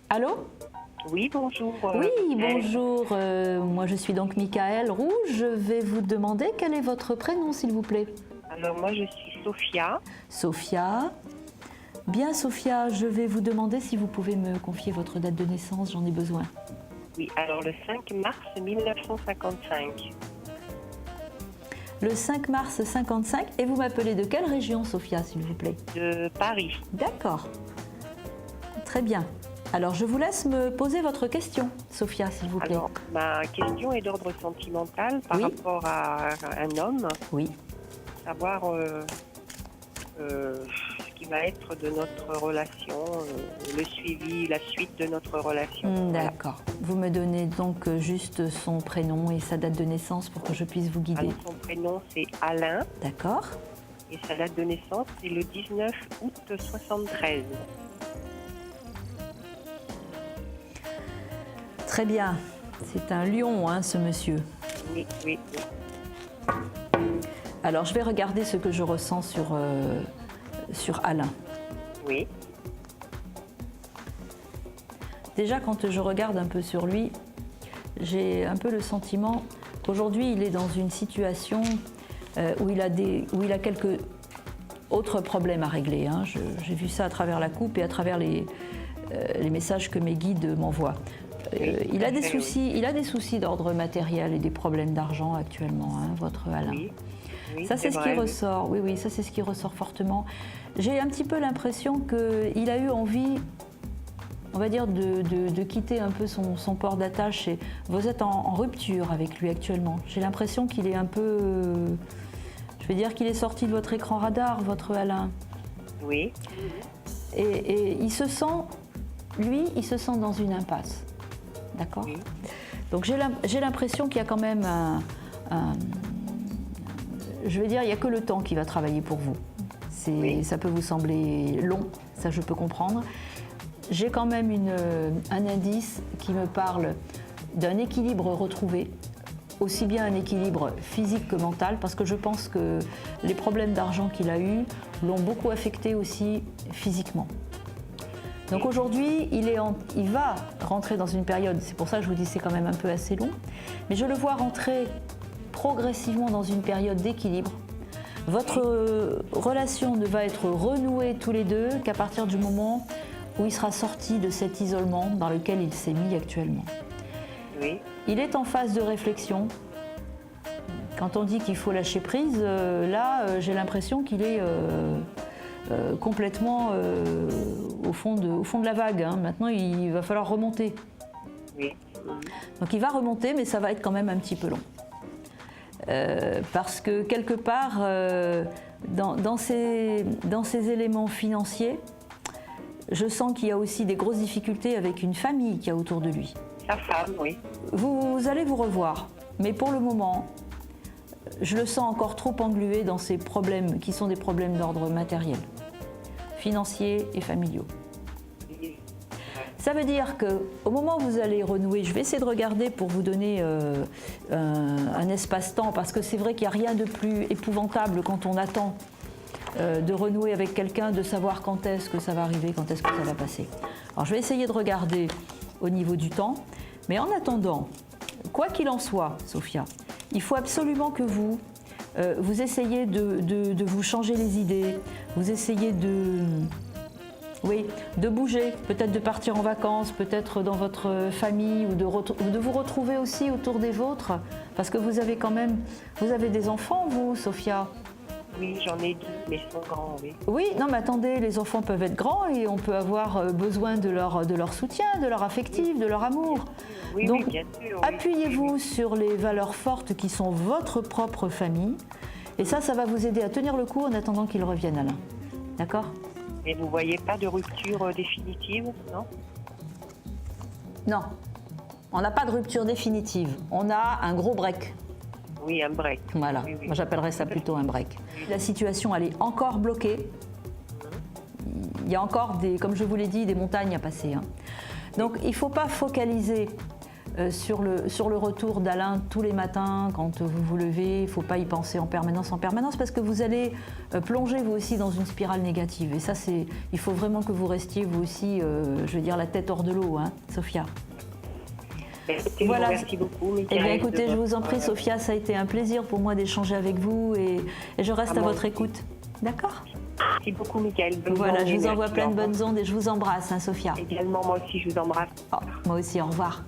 Allô? Oui, bonjour. Oui, bonjour. Moi, je suis donc Michaël Roux. Je vais vous demander quel est votre prénom, s'il vous plaît. Alors, moi, je suis Sophia. Sophia. Bien, Sophia, je vais vous demander si vous pouvez me confier votre date de naissance. J'en ai besoin. Oui, alors le 5 mars 1955. Le 5 mars 55. Et vous m'appelez de quelle région, Sophia, s'il vous plaît? De Paris. D'accord. Très bien. Alors, je vous laisse me poser votre question, Sophia, s'il vous plaît. Alors, ma question est d'ordre sentimental par Oui. rapport à un homme, Oui. savoir ce qui va être de notre relation, le suivi, la suite de notre relation. Voilà. D'accord. Vous me donnez donc juste son prénom et sa date de naissance pour que je puisse vous guider. Alors, son prénom, c'est Alain, D'accord. et sa date de naissance, c'est le 19 août 73. Très bien. C'est un lion, hein, ce monsieur. Oui, oui, oui. Alors, je vais regarder ce que je ressens sur Alain. Oui, Déjà, quand je regarde un peu sur lui, j'ai un peu le sentiment qu'aujourd'hui, il est dans une situation où il a quelques autres problèmes à régler, hein. J'ai vu ça à travers la coupe et à travers les messages que mes guides m'envoient. Il a des soucis d'ordre matériel et des problèmes d'argent actuellement, hein, votre Alain. oui. Oui, Ça, c'est ce qui vrai, oui. ressort. Oui, oui, ça, c'est ce qui ressort fortement. J'ai un petit peu l'impression qu'il a eu envie, on va dire, de quitter un peu son port d'attache. Et vous êtes en rupture avec lui actuellement. J'ai l'impression qu'il est un peu... je veux dire qu'il est sorti de votre écran radar, votre Alain. Oui, Et il se sent, lui, il se sent dans une impasse. D'accord? oui. Donc j'ai l'impression qu'il y a quand même je veux dire, il n'y a que le temps qui va travailler pour vous. Oui. Ça peut vous sembler long, ça je peux comprendre. J'ai quand même un indice qui me parle d'un équilibre retrouvé, aussi bien un équilibre physique que mental, parce que je pense que les problèmes d'argent qu'il a eus l'ont beaucoup affecté aussi physiquement. Donc aujourd'hui, il va rentrer dans une période, c'est pour ça que je vous dis c'est quand même un peu assez long, mais je le vois rentrer progressivement dans une période d'équilibre. Votre relation ne va être renouée tous les deux qu'à partir du moment où il sera sorti de cet isolement dans lequel il s'est mis actuellement. Oui, Il est en phase de réflexion. Quand on dit qu'il faut lâcher prise, là, j'ai l'impression qu'il est complètement au fond de la vague, hein. Maintenant, il va falloir remonter. oui. Donc il va remonter, mais ça va être quand même un petit peu long. Parce que quelque part, dans ces éléments financiers, je sens qu'il y a aussi des grosses difficultés avec une famille qu'il y a autour de lui. Sa femme, oui. Vous allez vous revoir, mais pour le moment, je le sens encore trop englué dans ces problèmes qui sont des problèmes d'ordre matériel, financiers et familiaux. Oui. Ça veut dire qu'au moment où vous allez renouer, je vais essayer de regarder pour vous donner un espace-temps, parce que c'est vrai qu'il n'y a rien de plus épouvantable quand on attend de renouer avec quelqu'un, de savoir quand est-ce que ça va arriver, quand est-ce que ça va passer. Alors je vais essayer de regarder au niveau du temps, mais en attendant, quoi qu'il en soit, Sophia, il faut absolument que vous essayez de vous changer les idées, vous essayez de bouger, peut-être de partir en vacances, peut-être dans votre famille, ou de vous retrouver aussi autour des vôtres, parce que vous avez des enfants, vous, Sophia? Oui, j'en ai deux, mais ils sont grands, oui. Oui, non mais attendez, les enfants peuvent être grands et on peut avoir besoin de leur soutien, de leur affectif, de leur amour. Oui, Donc, oui, bien sûr. Oui. appuyez-vous sur les valeurs fortes qui sont votre propre famille, et ça va vous aider à tenir le coup en attendant qu'ils reviennent, Alain. D'accord? Et vous voyez pas de rupture définitive, non? Non, on n'a pas de rupture définitive, on a un gros break. Oui, un break. Voilà, Oui, oui. moi j'appellerais ça plutôt un break. La situation, elle est encore bloquée. Il y a encore, comme je vous l'ai dit, des montagnes à passer, hein. Donc il ne faut pas focaliser sur le retour d'Alain tous les matins quand vous vous levez. Il ne faut pas y penser en permanence, parce que vous allez plonger vous aussi dans une spirale négative. Et ça, il faut vraiment que vous restiez vous aussi, je veux dire, la tête hors de l'eau, hein, Sophia. Voilà. Merci beaucoup. Eh bien, écoutez, je vous en prie, Sophia, ça a été un plaisir pour moi d'échanger avec vous et je reste à votre écoute. D'accord ? Merci beaucoup, Michael. Voilà, je vous envoie plein de bonnes ondes et je vous embrasse, hein, Sophia. Également, moi aussi, je vous embrasse. Oh, moi aussi, au revoir.